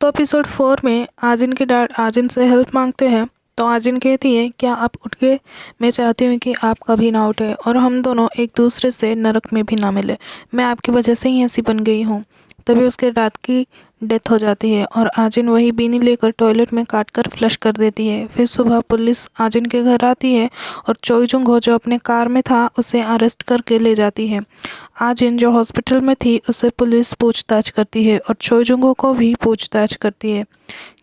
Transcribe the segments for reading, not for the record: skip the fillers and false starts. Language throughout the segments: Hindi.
तो एपिसोड 4 में आजिन के डैड आजिन से हेल्प मांगते हैं। तो आजिन कहती है, क्या आप उठ गए? मैं चाहती हूँ कि आप कभी ना उठे और हम दोनों एक दूसरे से नरक में भी ना मिले। मैं आपकी वजह से ही ऐसी बन गई हूँ। तभी उसके डैड की डेथ हो जाती है और आजिन वही बीनी लेकर टॉयलेट में काट कर फ्लश कर देती है। फिर सुबह पुलिस आजिन के घर आती है और चोईजुंग हो जो अपने कार में था उसे अरेस्ट करके ले जाती है। आजिन जो हॉस्पिटल में थी उससे पुलिस पूछताछ करती है और चोईजुंगो को भी पूछताछ करती है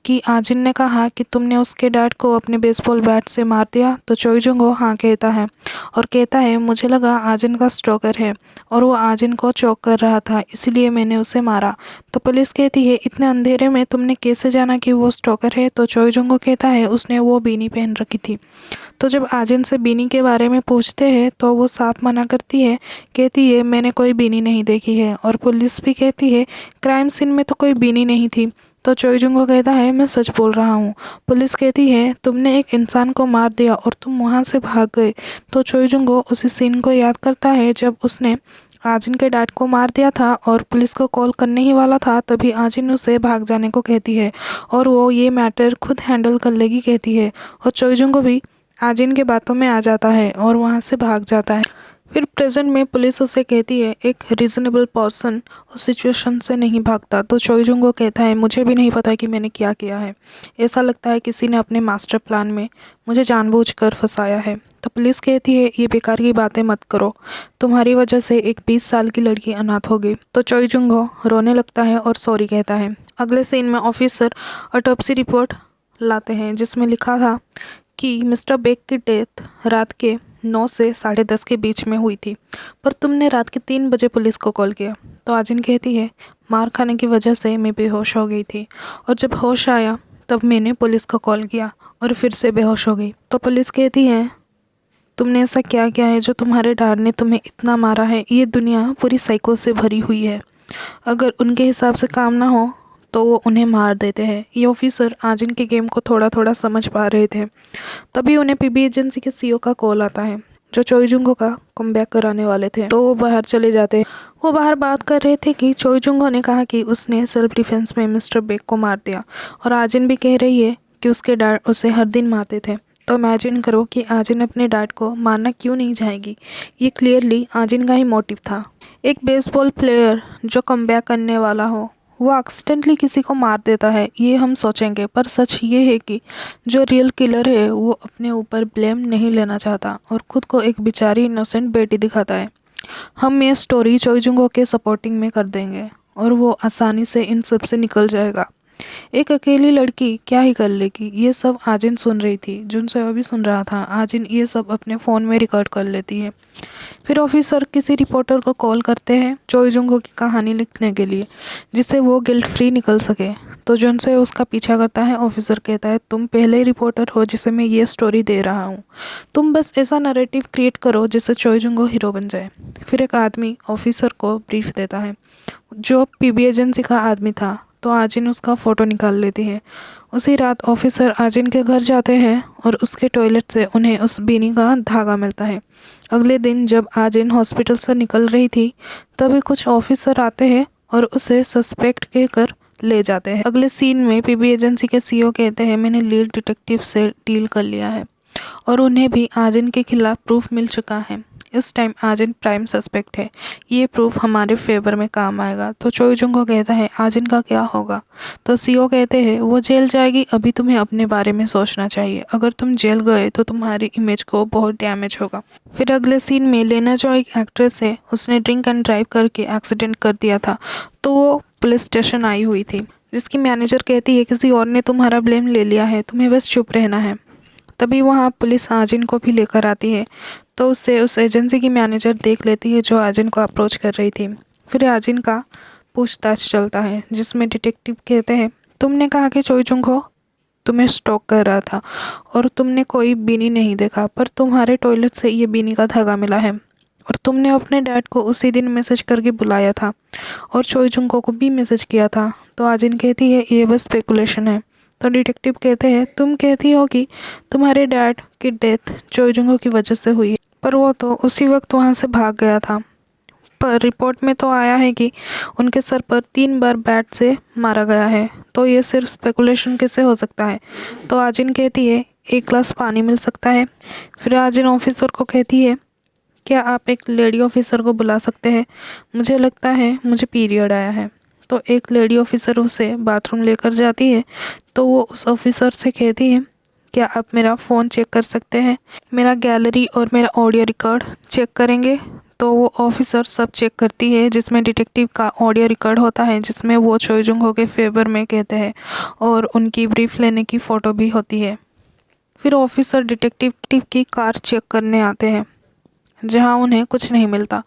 कि आजिन ने कहा कि तुमने उसके डैड को अपने बेसबॉल बैट से मार दिया। तो चोईजुंगो हाँ कहता है और कहता है, मुझे लगा आजिन का स्टॉकर है और वो आजिन को चौक कर रहा था, इसलिए मैंने उसे मारा। तो पुलिस कहती है, इतने अंधेरे में तुमने कैसे जाना कि वो स्टॉकर है? तो चोईजुंगो कहता है, उसने वो बीनी पहन रखी थी। तो जब आजिन से बीनी के बारे में पूछते हैं तो वो साफ मना करती है, कहती है मैंने कोई बीनी नहीं देखी है। और पुलिस भी कहती है क्राइम सीन में तो कोई बीनी नहीं थी। तो चोईजुंगो कहता है, मैं सच बोल रहा हूँ। पुलिस कहती है, तुमने एक इंसान को मार दिया और तुम वहाँ से भाग गए। तो चोईजुंगो उसी सीन को याद करता है जब उसने आजिन के डैड को मार दिया था और पुलिस को कॉल करने ही वाला था, तभी आजिन उसे भाग जाने को कहती है और वो ये मैटर खुद हैंडल कर लेगी कहती है। और चोईजुंगो भी आजिन के बातों में आ जाता है और वहाँ से भाग जाता है। फिर प्रेजेंट में पुलिस उसे कहती है, एक रीजनेबल पर्सन उस सिचुएशन से नहीं भागता। तो चोईजुंगो कहता है, मुझे भी नहीं पता कि मैंने क्या किया है। ऐसा लगता है किसी ने अपने मास्टर प्लान में मुझे जानबूझकर फंसाया है। तो पुलिस कहती है, ये बेकार की बातें मत करो, तुम्हारी वजह से एक 20 साल की लड़की अनाथ हो गई। तो चोईजुंगो रोने लगता है और सॉरी कहता है। अगले सीन में ऑफिसर ऑटोप्सी रिपोर्ट लाते हैं जिसमें लिखा था कि मिस्टर बेक की डेथ रात के 9 से 10:30 के बीच में हुई थी, पर तुमने रात के 3 बजे पुलिस को कॉल किया। तो आजिन कहती है, मार खाने की वजह से मैं बेहोश हो गई थी और जब होश आया तब मैंने पुलिस को कॉल किया और फिर से बेहोश हो गई। तो पुलिस कहती है, तुमने ऐसा क्या किया है जो तुम्हारे डैड ने तुम्हें इतना मारा है? ये दुनिया पूरी साइको से भरी हुई है, अगर उनके हिसाब से काम ना हो तो वो उन्हें मार देते हैं। ये ऑफिसर आजिन के गेम को थोड़ा थोड़ा समझ पा रहे थे। तभी उन्हें पीबी एजेंसी के सीईओ का कॉल आता है जो चोईजुंगो का कमबैक कराने वाले थे। तो वो बाहर चले जाते हैं। वो बाहर बात कर रहे थे कि चोईजुंगो ने कहा कि उसने सेल्फ डिफेंस में मिस्टर बेक को मार दिया और आजिन भी कह रही है कि उसके डैड उसे हर दिन मारते थे। तो इमेजिन करो कि आजिन अपने डैड को मारना क्यों नहीं चाहेगी। ये क्लियरली आजिन का ही मोटिव था। एक बेसबॉल प्लेयर जो कमबैक करने वाला हो वो एक्सीडेंटली किसी को मार देता है, ये हम सोचेंगे, पर सच ये है कि जो रियल किलर है वो अपने ऊपर ब्लेम नहीं लेना चाहता और खुद को एक बेचारी इनोसेंट बेटी दिखाता है। हम ये स्टोरी चोईजुंगो के सपोर्टिंग में कर देंगे और वो आसानी से इन सब से निकल जाएगा। एक अकेली लड़की क्या ही कर लेगी। ये सब आजिन सुन रही थी, जुनसे अभी सुन रहा था। आजिन ये सब अपने फ़ोन में रिकॉर्ड कर लेती है। फिर ऑफिसर किसी रिपोर्टर को कॉल करते हैं चोईजुंगो की कहानी लिखने के लिए, जिससे वो गिल्ट फ्री निकल सके। तो जुनसे उसका पीछा करता है। ऑफिसर कहता है, तुम पहले ही रिपोर्टर हो जिसे मैं ये स्टोरी दे रहा हूँ, तुम बस ऐसा नैरेटिव क्रिएट करो जिससे चोईजुंगो हीरो बन जाए। फिर एक आदमी ऑफिसर को ब्रीफ देता है जो पीबी एजेंसी का आदमी था। तो आजिन उसका फ़ोटो निकाल लेती है। उसी रात ऑफिसर आजिन के घर जाते हैं और उसके टॉयलेट से उन्हें उस बीनी का धागा मिलता है। अगले दिन जब आजिन हॉस्पिटल से निकल रही थी तभी कुछ ऑफिसर आते हैं और उसे सस्पेक्ट कहकर ले जाते हैं। अगले सीन में पीबी एजेंसी के सीईओ कहते हैं, मैंने लीड डिटेक्टिव से डील कर लिया है और उन्हें भी आजिन के खिलाफ प्रूफ मिल चुका है। इस टाइम आजिन प्राइम सस्पेक्ट है, ये प्रूफ हमारे फेवर में काम आएगा। तो चोईजुंगो कहता है, आजिन का क्या होगा? तो सीईओ कहते हैं, वो जेल जाएगी, अभी तुम्हें अपने बारे में सोचना चाहिए। अगर तुम जेल गए तो तुम्हारी इमेज को बहुत डैमेज होगा। फिर अगले सीन में लेना जो एक एक्ट्रेस है, उसने ड्रिंक एंड ड्राइव करके एक्सीडेंट कर दिया था। तो वो पुलिस स्टेशन आई हुई थी जिसकी मैनेजर कहती है, किसी और ने तुम्हारा ब्लेम ले लिया है, तुम्हें बस चुप रहना है। तभी वहाँ पुलिस आजिन को भी लेकर आती है। तो उससे उस एजेंसी की मैनेजर देख लेती है जो आजिन को अप्रोच कर रही थी। फिर आजिन का पूछताछ चलता है जिसमें डिटेक्टिव कहते हैं, तुमने कहा कि चोईजुंगो तुम्हें स्टॉक कर रहा था और तुमने कोई बीनी नहीं देखा, पर तुम्हारे टॉयलेट से ये बीनी का धागा मिला है और तुमने अपने डैड को उसी दिन मैसेज करके बुलाया था और चोईजुंगो को भी मैसेज किया था। तो आजिन कहती है, ये बस स्पेकुलेशन है। तो डिटेक्टिव कहते हैं, तुम कहती हो कि तुम्हारे डैड की डेथ चोईजुंगो की वजह से हुई है, पर वो तो उसी वक्त वहाँ से भाग गया था। पर रिपोर्ट में तो आया है कि उनके सर पर 3 बार बैट से मारा गया है, तो ये सिर्फ स्पेकुलेशन कैसे हो सकता है। तो आजिन कहती है 1 ग्लास पानी मिल सकता है। फिर आजिन ऑफिसर को कहती है क्या आप एक लेडी ऑफिसर को बुला सकते हैं, मुझे लगता है मुझे पीरियड आया है। तो एक लेडी ऑफिसर उसे बाथरूम लेकर जाती है। तो वो उस ऑफिसर से कहती है क्या आप मेरा फ़ोन चेक कर सकते हैं, मेरा गैलरी और मेरा ऑडियो रिकॉर्ड चेक करेंगे। तो वो ऑफिसर सब चेक करती है, जिसमें डिटेक्टिव का ऑडियो रिकॉर्ड होता है जिसमें वो चोई जुंग हो के फेवर में कहते हैं और उनकी ब्रीफ लेने की फ़ोटो भी होती है। फिर ऑफिसर डिटेक्टिव की कार चेक करने आते हैं जहां उन्हें कुछ नहीं मिलता।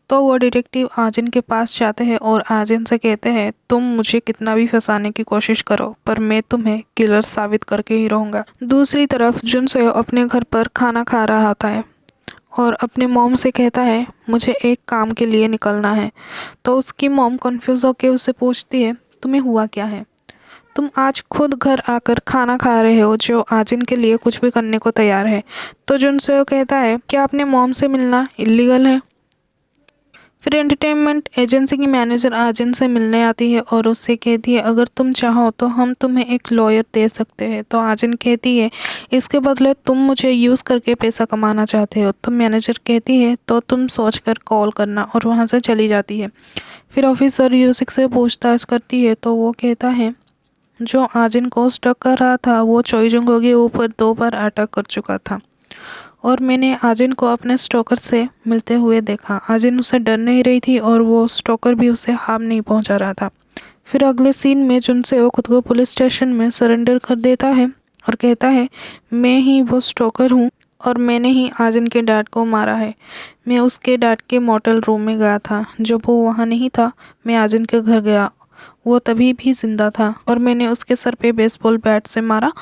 तो वो डिटेक्टिव आजिन के पास जाते हैं और आजिन से कहते हैं तुम मुझे कितना भी फंसाने की कोशिश करो पर मैं तुम्हें किलर साबित करके ही रहूँगा। दूसरी तरफ जुनसेओ अपने घर पर खाना खा रहा होता है और अपने मॉम से कहता है मुझे एक काम के लिए निकलना है। तो उसकी मॉम कन्फ्यूज़ होकर उससे पूछती है तुम्हें हुआ क्या है, तुम आज खुद घर आकर खाना खा रहे हो जो आजिन के लिए कुछ भी करने को तैयार है। तो जुनसेओ कहता है क्या अपने मॉम से मिलना इलीगल है। फिर एंटरटेनमेंट एजेंसी की मैनेजर आजिन से मिलने आती है और उससे कहती है अगर तुम चाहो तो हम तुम्हें एक लॉयर दे सकते हैं। तो आजिन कहती है इसके बदले तुम मुझे यूज़ करके पैसा कमाना चाहते हो। तो मैनेजर कहती है तो तुम सोचकर कॉल करना और वहाँ से चली जाती है। फिर ऑफिसर यूसिक से पूछताछ करती है तो वो कहता है जो आजिन को स्टक कर रहा था वो चोई जुंगो के ऊपर 2 बार अटैक कर चुका था और मैंने आजिन को अपने स्टॉकर से मिलते हुए देखा। आजिन उसे डर नहीं रही थी और वो स्टॉकर भी उसे हार्म नहीं पहुंचा रहा था। फिर अगले सीन में जुनसेओ खुद को पुलिस स्टेशन में सरेंडर कर देता है और कहता है मैं ही वो स्टॉकर हूँ और मैंने ही आजिन के डैड को मारा है। मैं उसके डैड के मोटेल रूम में गया था, जब वो वहाँ नहीं था मैं आजिन के घर गया, वो तभी भी जिंदा था और मैंने उसके सर पे बेसबॉल बैट से मारा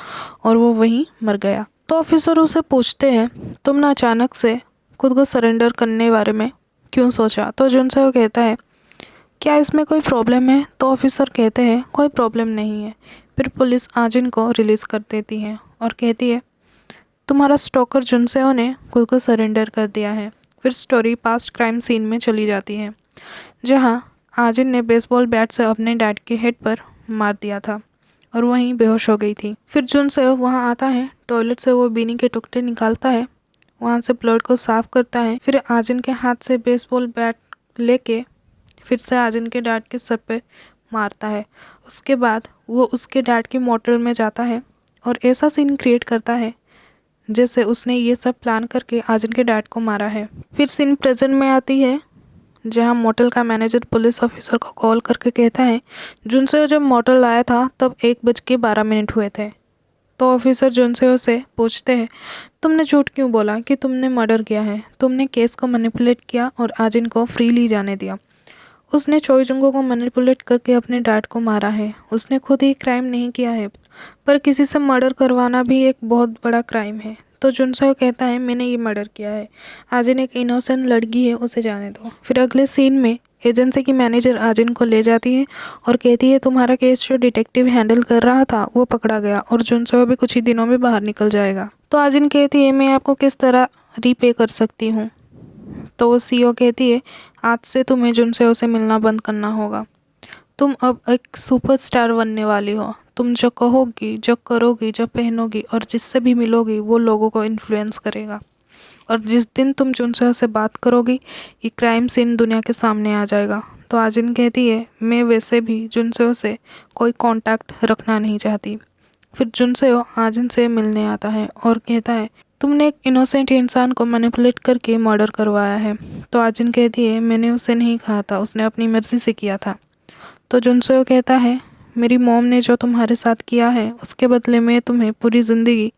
और वो वहीं मर गया। तो ऑफिसर उसे पूछते हैं तुमने अचानक से खुद को सरेंडर करने बारे में क्यों सोचा। तो जुनसेओ कहता है क्या इसमें कोई प्रॉब्लम है। तो ऑफिसर कहते हैं कोई प्रॉब्लम नहीं है। फिर पुलिस आजिन को रिलीज़ कर देती है और कहती है तुम्हारा स्टॉकर जुनसेओ ने खुद को सरेंडर कर दिया है। फिर स्टोरी पास्ट क्राइम सीन में चली जाती है जहाँ आजिन ने बेसबॉल बैट से अपने डैड के हेड पर मार दिया था और वहीं बेहोश हो गई थी। फिर जुनसेओ वहाँ आता है, टॉयलेट से वो बीनी के टुकड़े निकालता है, वहाँ से ब्लड को साफ करता है। फिर आजिन के हाथ से बेसबॉल बैट लेके फिर से आजिन के डैड के सर पे मारता है। उसके बाद वो उसके डैड की मोटेल में जाता है और ऐसा सीन क्रिएट करता है जैसे उसने ये सब प्लान करके आजिन के डैड को मारा है। फिर सीन प्रेजेंट में आती है जहां मोटेल का मैनेजर पुलिस ऑफिसर को कॉल करके कहता है जुनसेओ जब मोटेल आया था तब 1:12 हुए थे। तो ऑफिसर जुनसेओ से पूछते हैं तुमने झूठ क्यों बोला कि तुमने मर्डर किया है, तुमने केस को मैनिपुलेट किया और आजिन को फ्रीली जाने दिया। उसने चोई जुंगो को मैनिपुलेट करके अपने डैड को मारा है, उसने खुद ही क्राइम नहीं किया है पर किसी से मर्डर करवाना भी एक बहुत बड़ा क्राइम है। तो जुनसेओ कहता है मैंने ये मर्डर किया है, आजिन एक इनोसेंट लड़की है, उसे जाने दो। फिर अगले सीन में एजेंसी की मैनेजर आजिन को ले जाती है और कहती है तुम्हारा केस जो डिटेक्टिव हैंडल कर रहा था वो पकड़ा गया और जुनसेओ भी कुछ ही दिनों में बाहर निकल जाएगा। तो आजिन कहती है मैं आपको किस तरह रीपे कर सकती हूँ। तो वो सीईओ कहती है आज से तुम्हें जुनसेओ से मिलना बंद करना होगा, तुम अब एक सुपरस्टार बनने वाली हो। तुम जो कहोगी, जो करोगी, जो पहनोगी और जिससे भी मिलोगी वो लोगों को इन्फ्लुएंस करेगा और जिस दिन तुम जुनसेओ से बात करोगी ये क्राइम सीन दुनिया के सामने आ जाएगा। तो आजिन कहती है मैं वैसे भी जुनसेओ से कोई कांटेक्ट रखना नहीं चाहती। फिर जुनसेओ आजिन से मिलने आता है और कहता है तुमने एक इनोसेंट इंसान को मैनिपुलेट करके मर्डर करवाया है। तो आजिन कहती है मैंने उसे नहीं कहा था, उसने अपनी मर्ज़ी से किया था। तो जुनसेओ कहता है मेरी मॉम ने जो तुम्हारे साथ किया है उसके बदले में तुम्हें पूरी ज़िंदगी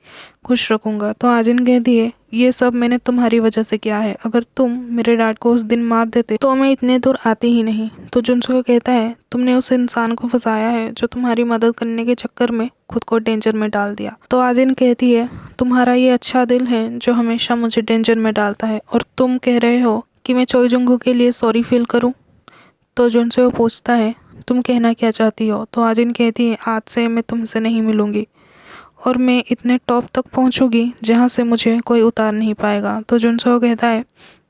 खुश रखूँगा। तो आजिन कहती है ये सब मैंने तुम्हारी वजह से किया है, अगर तुम मेरे डैड को उस दिन मार देते तो मैं इतने दूर आती ही नहीं। तो जुनसेओ कहता है तुमने उस इंसान को फंसाया है जो तुम्हारी मदद करने के चक्कर में खुद को डेंजर में डाल दिया। तो आजिन कहती है तुम्हारा ये अच्छा दिल है जो हमेशा मुझे डेंजर में डालता है और तुम कह रहे हो कि मैं चोई जुंगू के लिए सॉरी फील करूँ। तो जुनसेओ पूछता है तुम कहना क्या चाहती हो। तो आजिन कहती है आज से मैं तुमसे नहीं मिलूँगी और मैं इतने टॉप तक पहुंचूंगी जहां से मुझे कोई उतार नहीं पाएगा। तो जुनसेओ कहता है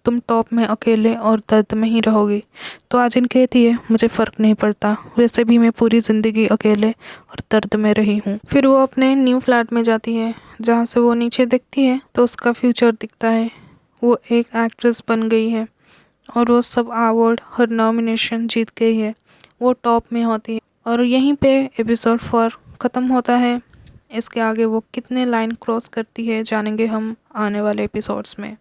तुम टॉप में अकेले और दर्द में ही रहोगी। तो आजिन कहती है मुझे फ़र्क नहीं पड़ता, वैसे भी मैं पूरी ज़िंदगी अकेले और दर्द में रही हूँ। फिर वो अपने न्यू फ्लैट में जाती है, जहाँ से वो नीचे देखती है तो उसका फ्यूचर दिखता है। वो एक एक्ट्रेस बन गई है और वो सब अवार्ड, हर नॉमिनेशन जीत गई है। वो टॉप में होती है और यहीं पे एपिसोड 4 ख़त्म होता है। इसके आगे वो कितने लाइन क्रॉस करती है जानेंगे हम आने वाले एपिसोड्स में।